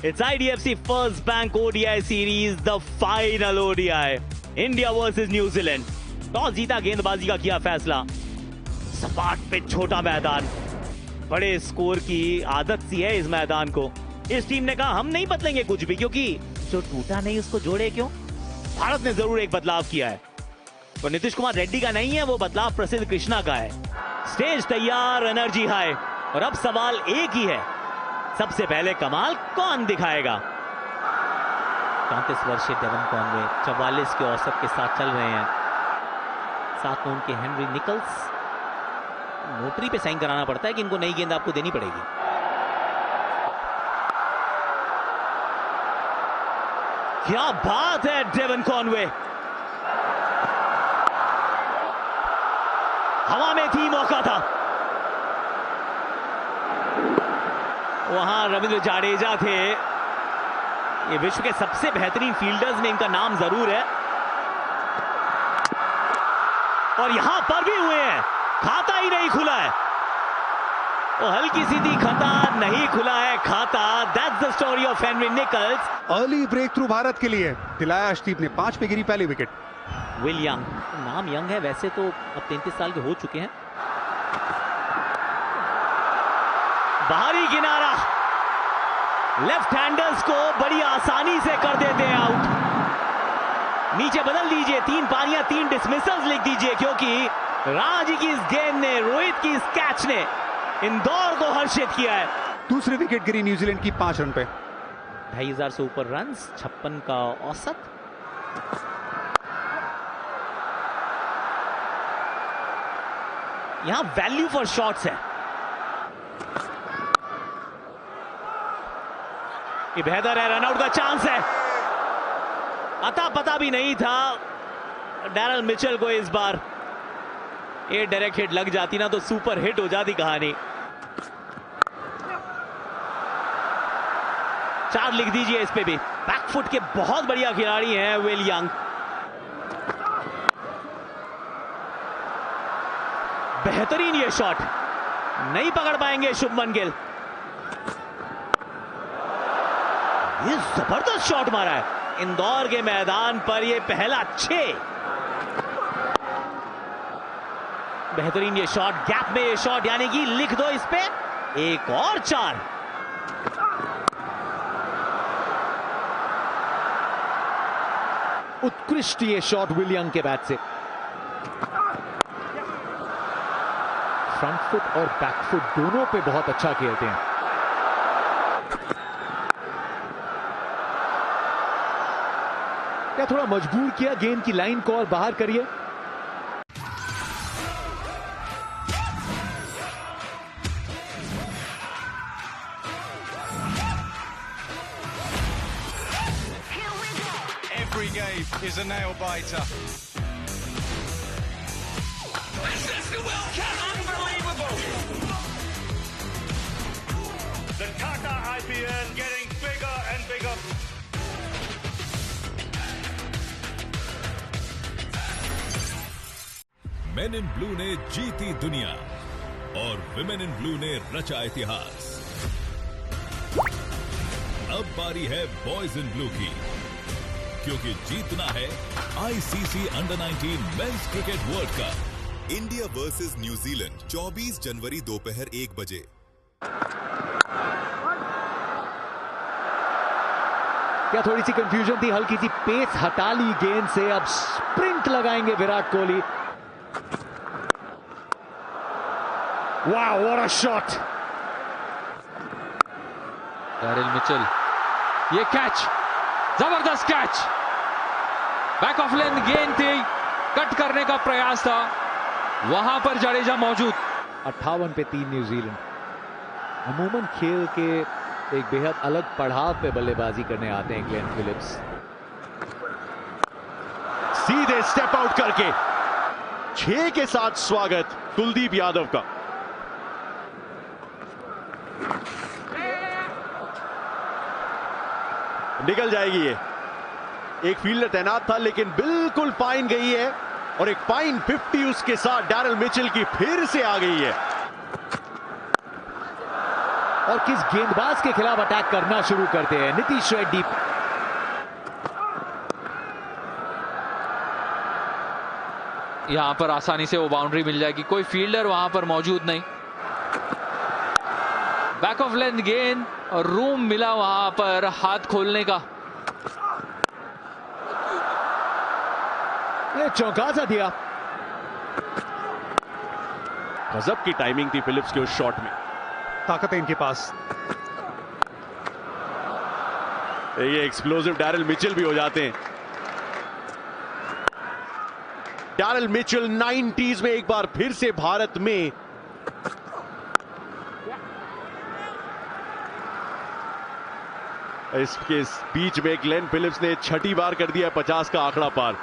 It's IDFC First Bank ODI Series, the final ODI. India versus New Zealand. Toss जीता, गेंदबाजी का किया फैसला. सपाट पे छोटा मैदान, बड़े स्कोर की आदत सी है इस मैदान को. इस टीम ने कहा हम नहीं बदलेंगे कुछ भी, क्योंकि जो टूटा नहीं उसको जोड़े क्यों. भारत ने जरूर एक बदलाव किया है, तो नीतीश कुमार रेड्डी का नहीं है, वो बदलाव प्रसिद्ध कृष्णा का है. स्टेज तैयार, एनर्जी हाई, और अब सवाल एक ही है, सबसे पहले कमाल कौन दिखाएगा. 34 वर्षीय डेवन कॉनवे 44 के औसत के साथ चल रहे हैं. साथ में उनके हेनरी निकल्स. नोटरी पे साइन कराना पड़ता है कि इनको नई गेंद आपको देनी पड़ेगी. क्या बात है डेवन कॉनवे. हवा में थी, मौका था. वहां रविंद्र जाडेजा थे. ये विश्व के सबसे बेहतरीन फील्डर्स में इनका नाम जरूर है, और यहां पर भी हुए हैं. खाता ही नहीं खुला है, वो हल्की सीधी खता, नहीं खुला है खाता. That's the story of Henry Nicholls. Early breakthrough Bharat के लिए दिलाया अर्शदीप ने. 5 पे गिरी पहली विकेट. विल यंग, नाम यंग है वैसे तो, अब 33 साल के हो चुके हैं. बाहरी किनारा, लेफ्ट हैंडर्स को बड़ी आसानी से कर देते हैं आउट. नीचे बदल दीजिए, 3 पारियां 3 डिसमिसल्स लिख दीजिए, क्योंकि राणा जी की इस गेंद ने, रोहित की इस कैच ने इंदौर को हर्षित किया है. दूसरी विकेट गिरी न्यूजीलैंड की 5 रन पे. 2500 से ऊपर रन्स, 56 का औसत. यहां वैल्यू फॉर शॉट्स है. ये बेहतर है, रनआउट का चांस है. अता पता भी नहीं था डैरल मिचेल को इस बार. ये डायरेक्ट हिट लग जाती ना तो सुपर हिट हो जाती कहानी. 4 लिख दीजिए इस पे भी. बैकफुट के बहुत बढ़िया खिलाड़ी हैं विल यंग. बेहतरीन ये शॉट, नहीं पकड़ पाएंगे शुभमन गिल. ये जबरदस्त शॉट मारा है इंदौर के मैदान पर. ये पहला 6. बेहतरीन ये शॉट, गैप में ये शॉट, यानी कि लिख दो इस पे एक और 4. उत्कृष्ट ये शॉट विल यंग के बैट से. फ्रंट फुट और बैक फुट दोनों पे बहुत अच्छा खेलते हैं. क्या थोड़ा मजबूर किया गेंद की लाइन को और बाहर करिए. Every game is a nail biter. This is the World Cup. Unbelievable. The Tata IPL getting bigger and bigger. Men in Blue ने जीती दुनिया और Women in Blue ने रचा इतिहास. अब बारी है Boys in Blue की, क्योंकि जीतना है ICC Under-19 men's cricket world cup. India versus New Zealand 24 जनवरी दोपहर 1 बजे. क्या थोड़ी सी कंफ्यूजन थी, हल्की सी पेस हटा ली गेंद से. अब स्प्रिंट लगाएंगे विराट कोहली. वाह, what a shot. Daryl Mitchell, ये कैच, जबरदस्त कैच. बैक ऑफ लेन गेंद थी, कट करने का प्रयास था, वहां पर जडेजा मौजूद. 58 पे 3 न्यूजीलैंड. अमूमन खेल के एक बेहद अलग पड़ाव पे बल्लेबाजी करने आते हैं ग्लेन फिलिप्स. सीधे स्टेप आउट करके 6 के साथ स्वागत कुलदीप यादव का. निकल जाएगी ये. एक फील्डर तैनात था, लेकिन बिल्कुल फाइन गई है, और एक फाइन 50 उसके साथ डैरल मिचेल की फिर से आ गई है. और किस गेंदबाज के खिलाफ अटैक करना शुरू करते हैं। नीतीश रेड्डी यहां पर आसानी से वो बाउंड्री मिल जाएगी, कोई फील्डर वहां पर मौजूद नहीं। बैक ऑफ लेंथ गेंद और रूम मिला वहां पर हाथ खोलने का। चौका सा दिया। गजब की टाइमिंग थी फिलिप्स के उस शॉट में। ताकत है इनके पास। ये एक्सप्लोसिव डैरिल मिचेल भी हो जाते हैं। डैरिल मिचेल 90s में एक बार फिर से भारत में इसके बीच में ग्लेन फिलिप्स ने छठी बार कर दिया 50 का आंकड़ा पार।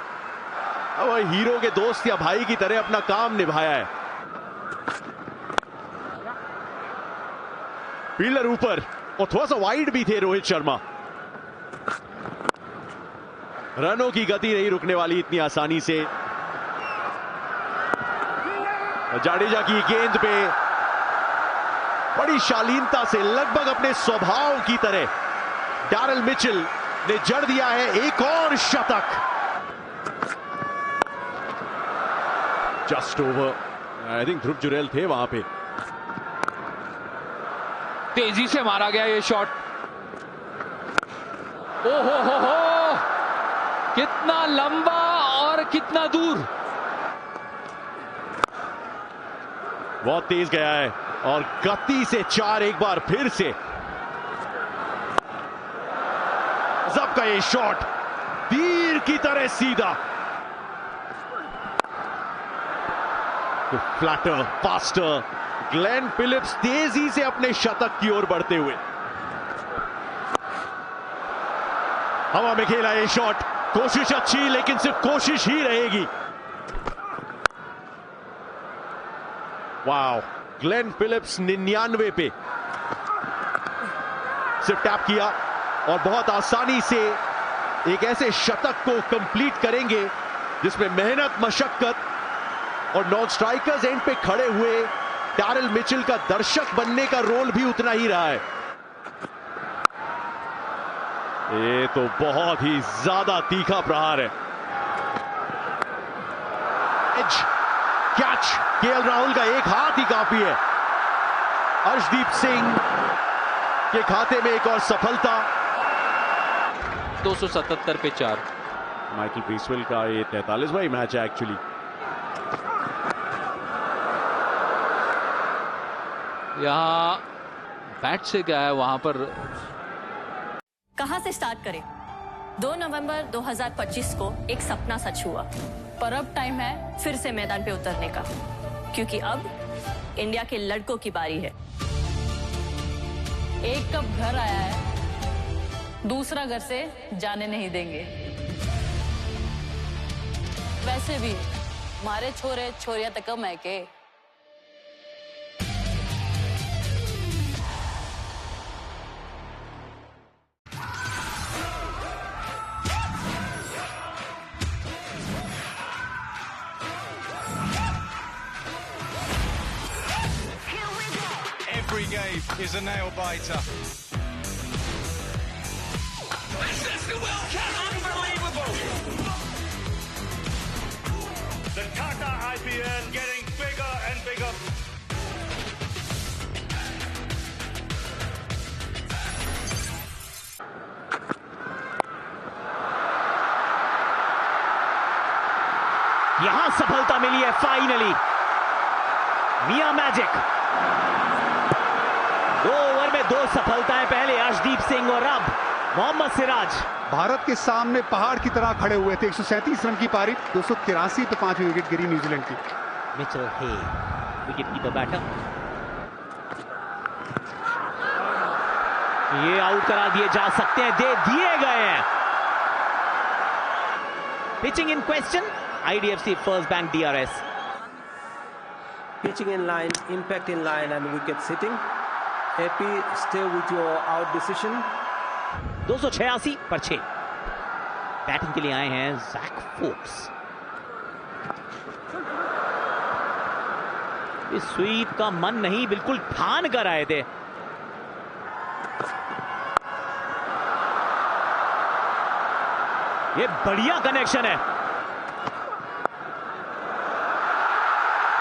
अब हीरो के दोस्त या भाई की तरह अपना काम निभाया है। फील्डर ऊपर और थोड़ा सा वाइड भी थे रोहित शर्मा। रनों की गति नहीं रुकने वाली इतनी आसानी से। जाडेजा की गेंद पे बड़ी शालीनता से लगभग अपने स्वभाव की तरह डैरिल मिचेल ने जड़ दिया है एक और शतक। Just over. आई थिंक ध्रुव जुरेल थे वहां पे। तेजी से मारा गया ये शॉट। ओ हो, कितना लंबा और कितना दूर। बहुत तेज गया है और गति से 4 एक बार फिर से। गजब का ये शॉट, तीर की तरह सीधा। फ्लैटर, फास्टर, ग्लेन फिलिप्स तेजी से अपने शतक की ओर बढ़ते हुए। हवा में खेला ये शॉट। कोशिश अच्छी, लेकिन सिर्फ कोशिश ही रहेगी। वाओ, ग्लेन फिलिप्स 99 पे सिर्फ टैप किया और बहुत आसानी से एक ऐसे शतक को कंप्लीट करेंगे जिसमें मेहनत, मशक्कत और नॉन स्ट्राइकर्स एंड पे खड़े हुए डैरिल मिचेल का दर्शक बनने का रोल भी उतना ही रहा है। ये तो बहुत ही ज्यादा तीखा प्रहार है। कैच, केएल राहुल का एक हाथ ही काफी है। अर्शदीप सिंह के खाते में एक और सफलता। 277 पे 4। माइकल ब्रेसवेल का ये 43वां मैच है एक्चुअली। यहां बैट से गया है वहां पर। कहां से स्टार्ट करें? 2 नवंबर 2025 को एक सपना सच हुआ, पर अब टाइम है फिर से मैदान पे उतरने का, क्योंकि अब इंडिया के लड़कों की बारी है। एक कप घर आया है, दूसरा घर से जाने नहीं देंगे। वैसे भी हमारे छोरे छोरिया तक कम है के। Every game is a nail biter. This is the World Cup, unbelievable! The Tata IPL getting bigger and bigger. यहां सफलता मिली है फाइनली। मिया मैजिक 2 ओवर में 2 सफलताएं, पहले अर्शदीप सिंह और अब मोहम्मद सिराज। भारत के सामने पहाड़ की तरह खड़े हुए थे। 137 रन की पारी, 283 पे 5 विकेट गिरी न्यूजीलैंड की। मिचेल हे विकेट कीपर बैटर, ये आउट करा दिए जा सकते हैं, दे दिए गए हैं। Pitching in question, IDFC first bank DRS। Pitching in line, impact in line and wicket sitting. Happy, stay with your out decision. 286 पर 6। बैटिंग के लिए आए हैं जैक फोक्स। इस स्वीप का मन नहीं, बिल्कुल ठान कर आए थे। ये बढ़िया कनेक्शन है,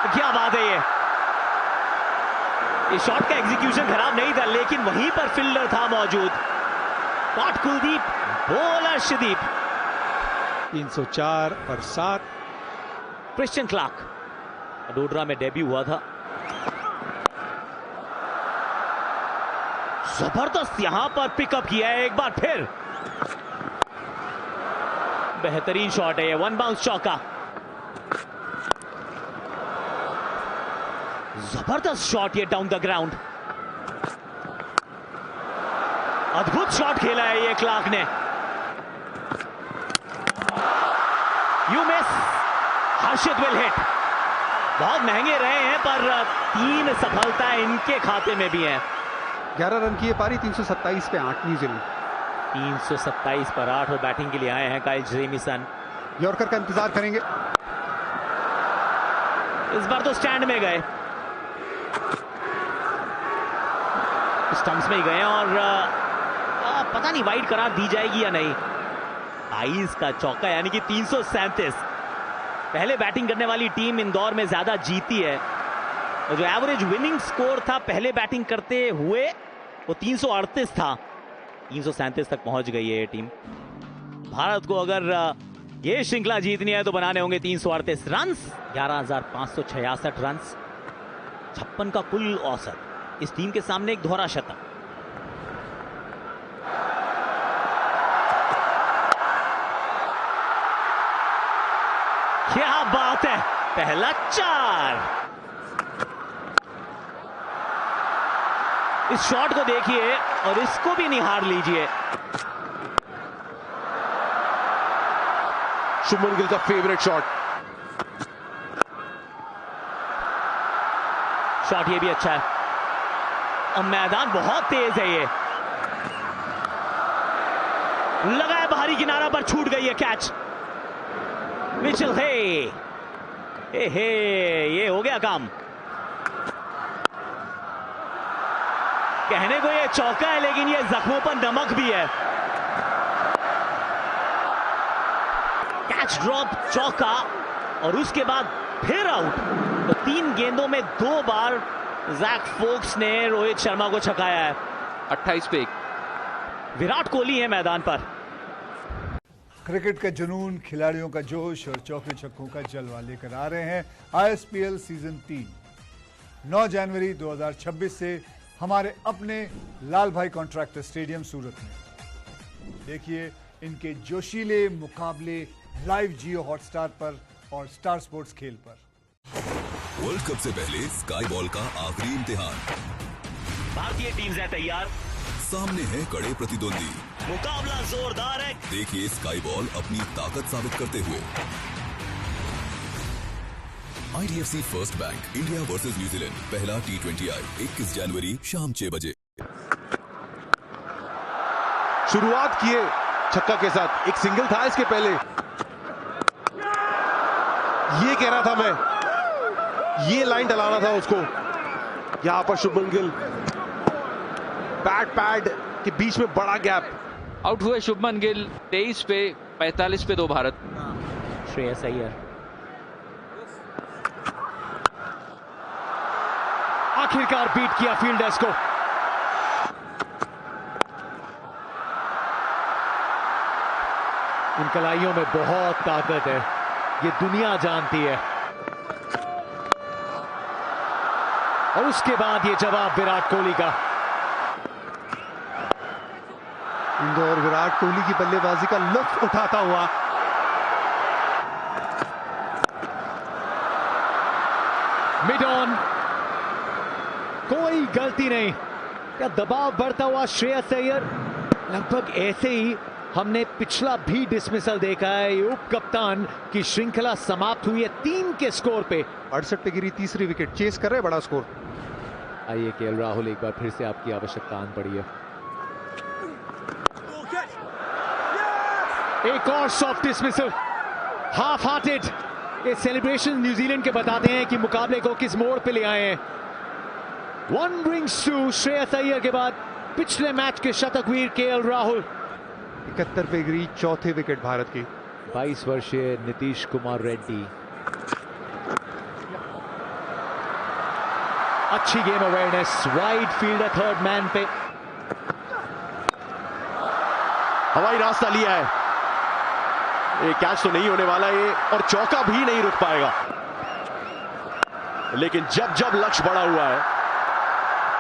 क्या बात है। ये शॉट का एग्जीक्यूशन खराब नहीं था, लेकिन वहीं पर फील्डर था मौजूद। Cot Kuldeep, bowler Arshdeep. 304 और 7। क्रिश्चियन क्लार्क वडोदरा में डेब्यू हुआ था। जबरदस्त यहां पर पिकअप किया है एक बार फिर। बेहतरीन शॉट है ये, वन बाउंस चौका। जबरदस्त शॉट ये डाउन द ग्राउंड। अद्भुत शॉट खेला है ये क्लार्क ने। You miss, Harshit will hit. बहुत महंगे रहे हैं पर 3 सफलता इनके खाते में भी है। 11 रन की ये पारी, 327 पे 8 न्यूजीलैंड। 327 पर 8 और बैटिंग के लिए आए हैं काइल जेमिसन। यॉर्कर का इंतजार करेंगे। इस बार तो स्टैंड में गए, स्टंप्स में ही गए और पता नहीं वाइड करार दी जाएगी या नहीं। 22 का चौका यानी कि 337। पहले बैटिंग करने वाली टीम इंदौर में ज्यादा जीती है। और जो एवरेज विनिंग स्कोर था पहले बैटिंग करते हुए वो 338 था। 337 तक पहुंच गई है ये टीम। भारत को अगर ये श्रृंखला जीतनी है तो बनाने होंगे 338 रन। 11,566 रन, 56 का कुल औसत। इस टीम के सामने एक दोहरा शतक। क्या बात है, पहला 4। इस शॉट को देखिए और इसको भी निहार लीजिए। शुभमन गिल का फेवरेट शॉट। शॉट ये भी अच्छा है। अब मैदान बहुत तेज है, ये लगा है बाहरी किनारा पर, छूट गई है कैच। मिचेल हे ये हो गया काम। कहने को ये चौका है लेकिन ये जख्मों पर नमक भी है। कैच ड्रॉप, चौका और उसके बाद फिर आउट। तो 3 गेंदों में 2 बार जैक फोक्स ने रोहित शर्मा को छकाया है। 28 पे 1। विराट कोहली है मैदान पर। क्रिकेट का जुनून, खिलाड़ियों का जोश और चौके छक्कों का जलवा लेकर आ रहे हैं ISPL सीजन 3। 9 जनवरी 2026 से हमारे अपने लाल भाई कॉन्ट्रैक्टर स्टेडियम सूरत में। देखिए इनके जोशीले मुकाबले लाइव जियो हॉटस्टार पर और स्टार स्पोर्ट्स खेल पर। वर्ल्ड कप से पहले स्काई बॉल का आखिरी इम्तिहान। भारतीय टीम है तैयार, सामने है कड़े प्रतिद्वंदी। मुकाबला जोरदार है। देखिए स्काई बॉल अपनी ताकत साबित करते हुए। IDFC first bank India versus New Zealand, पहला T20I 21 जनवरी शाम 6 बजे। शुरुआत किए छक्का के साथ, एक सिंगल था इसके पहले। ये कह रहा था मैं, ये लाइन डलाना था उसको। यहां पर शुभमन गिल, पैड के बीच में बड़ा गैप। आउट हुए शुभमन गिल। 23 पे 45 पे 2 भारत। श्रेयस अय्यर आखिरकार बीट किया फील्डर्स को। इन कलाइयों में बहुत ताकत है, ये दुनिया जानती है। और उसके बाद ये जवाब विराट कोहली का। इंदौर विराट कोहली की बल्लेबाजी का लुत्फ उठाता हुआ। मिड ऑन, कोई गलती नहीं। क्या दबाव बढ़ता हुआ श्रेयस अय्यर। लगभग ऐसे ही हमने पिछला भी डिसमिसल देखा है। ये उप कप्तान की श्रृंखला समाप्त हुई है 3 के स्कोर पे। 68 पे गिरी तीसरी विकेट, चेस कर रहे बड़ा स्कोर। आइए केएल राहुल, एक बार फिर से आपकी आवश्यकता आन पड़ी है। एक और सॉफ्ट डिसमिसल, हाफ हार्टेड। ये सेलिब्रेशन न्यूजीलैंड के बताते हैं कि मुकाबले को किस मोड़ पे ले आए हैं। 1 रिंग्स टू श्रेयस अय्यर के बाद पिछले मैच के शतकवीर केएल राहुल। 71 पे गिरी चौथे विकेट भारत की। 22 वर्षीय नीतीश कुमार रेड्डी। अच्छी game awareness, wide fielder third man पे। हवाई रास्ता लिया है, ये कैच तो नहीं होने वाला ये, और चौका भी नहीं रुक पाएगा। लेकिन जब जब लक्ष्य बड़ा हुआ है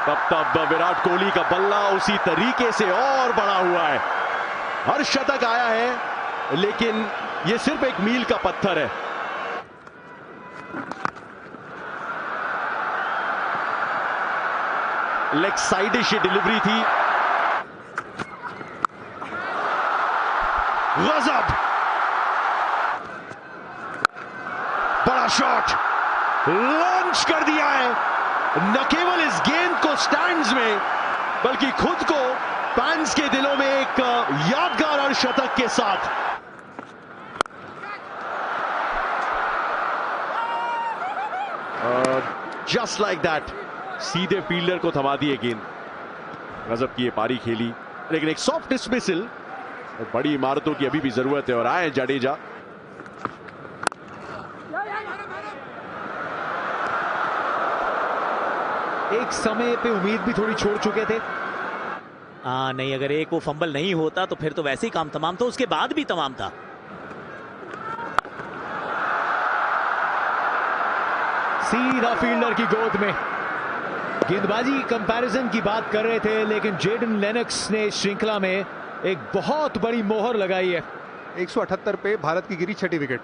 तब तब विराट कोहली का बल्ला उसी तरीके से और बड़ा हुआ है। हर शतक आया है, लेकिन ये सिर्फ एक मील का पत्थर है। लेग साइडिश ये डिलीवरी थी। गजब, बड़ा शॉट लॉन्च कर दिया है। न केवल इस गेंद को स्टैंड्स में, बल्कि खुद को फैंस के दिलों में एक यादगार अर्धशतक के साथ। जस्ट लाइक दैट, सीधे फील्डर को थमा दिए गेंद। गजब की ये पारी खेली, लेकिन एक सॉफ्ट डिसमिसल। बड़ी इमारतों की अभी भी जरूरत है, और आए जडेजा। एक समय पे उम्मीद भी थोड़ी छोड़ चुके थे। नहीं, अगर एक वो फंबल नहीं होता तो फिर तो वैसे ही काम तमाम था, उसके बाद भी तमाम था। सीधा फील्डर की गोद में। गेंदबाजी कंपैरिजन की बात कर रहे थे, लेकिन जेडन लेनॉक्स ने इस श्रृंखला में एक बहुत बड़ी मोहर लगाई है। 178 पे भारत की गिरी छठी विकेट।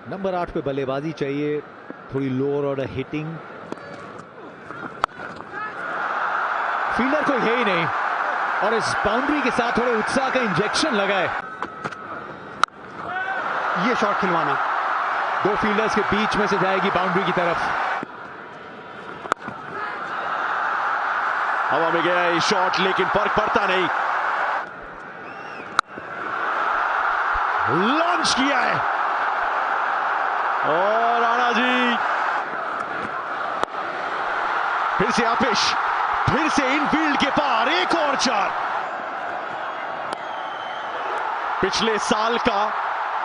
नंबर 8 पे बल्लेबाजी चाहिए, थोड़ी लोअर ऑर्डर हिटिंग। फील्डर को है ही नहीं, और इस बाउंड्री के साथ थोड़े उत्साह का इंजेक्शन लगा है। ये शॉट खिलवाना, दो फील्डर्स के बीच में से जाएगी बाउंड्री की तरफ। हवा में गया ये शॉट, लेकिन फर्क पड़ता नहीं। लॉन्च किया है, और राणा जी फिर से आपिश, फिर से इनफील्ड के पार, एक और 4। पिछले साल का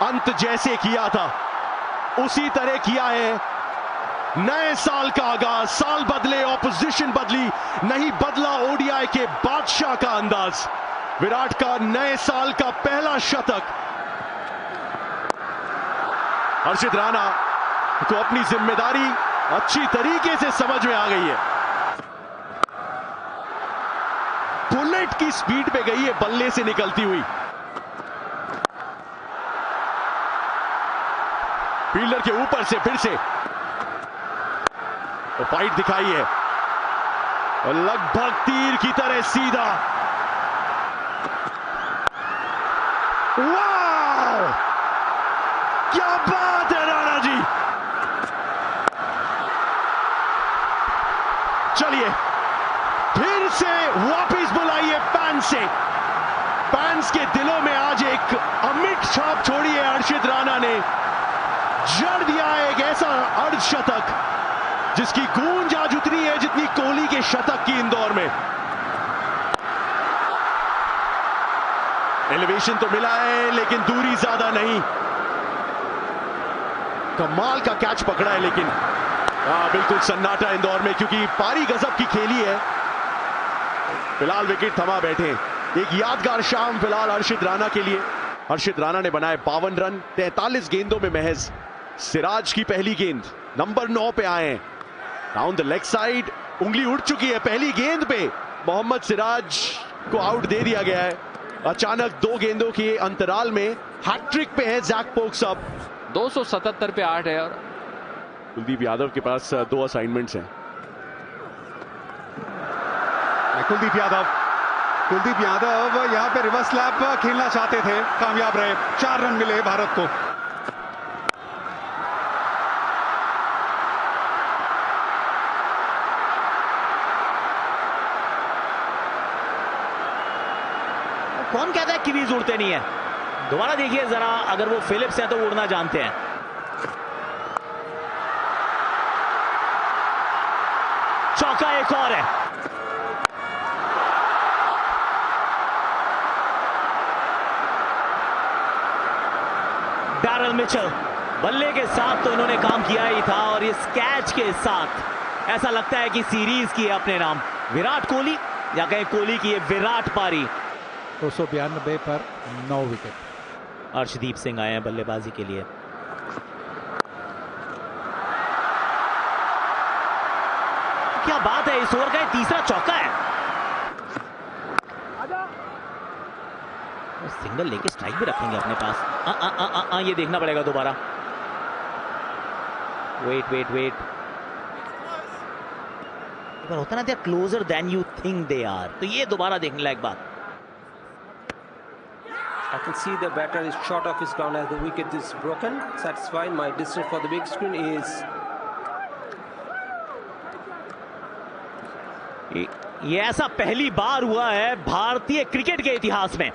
अंत जैसे किया था उसी तरह किया है। नए साल का आगाज, साल बदले, ऑपोजिशन बदली, नहीं बदला ओडीआई के बादशाह का अंदाज। विराट का नए साल का पहला शतक। हर्षित राणा को अपनी जिम्मेदारी अच्छी तरीके से समझ में आ गई है। बुलेट की स्पीड पे गई है बल्ले से निकलती हुई। फील्डर के ऊपर से फिर से तो फाइट दिखाई है, और लगभग तीर की तरह सीधा। वाह, क्या बात है राणा जी। चलिए फिर से वापस बुलाइए फैंस से। फैंस के दिलों में आज एक अमिट छाप छोड़ी है हर्षित राणा ने। जड़ दिया है एक ऐसा अर्धशतक जिसकी गूंज आज उतनी है जितनी कोहली के शतक की इंदौर में। एलिवेशन तो मिला है, लेकिन दूरी ज्यादा नहीं। कमाल का कैच पकड़ा है, लेकिन बिल्कुल सन्नाटा इंदौर में, क्योंकि पारी गजब की खेली है। फिलहाल विकेट थमा बैठे। एक यादगार शाम फिलहाल हर्षित राणा के लिए। हर्षित राणा ने बनाए 52 रन 43 गेंदों में महज। सिराज की पहली गेंद नंबर 9 पे आए। डाउन द लेग साइड, उंगली उड़ चुकी है पहली गेंद पे। मोहम्मद सिराज को आउट दे दिया गया है। अचानक 2 गेंदों के अंतराल में हैट्रिक पे है जैक पोक्स। अब 277 पे 8 है, और कुलदीप यादव के पास 2 असाइनमेंट्स हैं। कुलदीप यादव यहां पे रिवर्स लैप खेलना चाहते थे, कामयाब रहे। 4 रन मिले भारत को। कौन कहता है किवीज उड़ते नहीं है? दोबारा देखिए जरा, अगर वो फिलिप्स हैं तो उड़ना जानते हैं। चौका एक और है। लॉरेल मिचेल, बल्ले के साथ तो इन्होंने काम किया ही था और इस कैच के साथ ऐसा लगता है कि सीरीज की है अपने नाम। विराट कोहली या कहें कोहली की विराट पारी। 292 पर 9 विकेट। अर्शदीप सिंह आए हैं बल्लेबाजी के लिए। क्या बात है, इस ओवर का तीसरा चौका है। सिंगल लेके स्ट्राइक भी रखेंगे अपने पास। ये देखना पड़ेगा दोबारा। वेट वेट वेट, एक बार होता ना, they are closer than you think they are, तो ये दोबारा देखने लायक बात। I can see the batter is short of his ground as the wicket is broken. Satisfied. My distance for the big screen is. ये ऐसा पहली बार हुआ है भारतीय क्रिकेट के इतिहास में,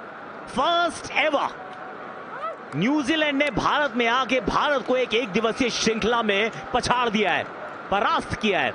फर्स्ट एवर। न्यूजीलैंड ने भारत में आके भारत को एक दिवसीय श्रृंखला में पछाड़ दिया है, परास्त किया है।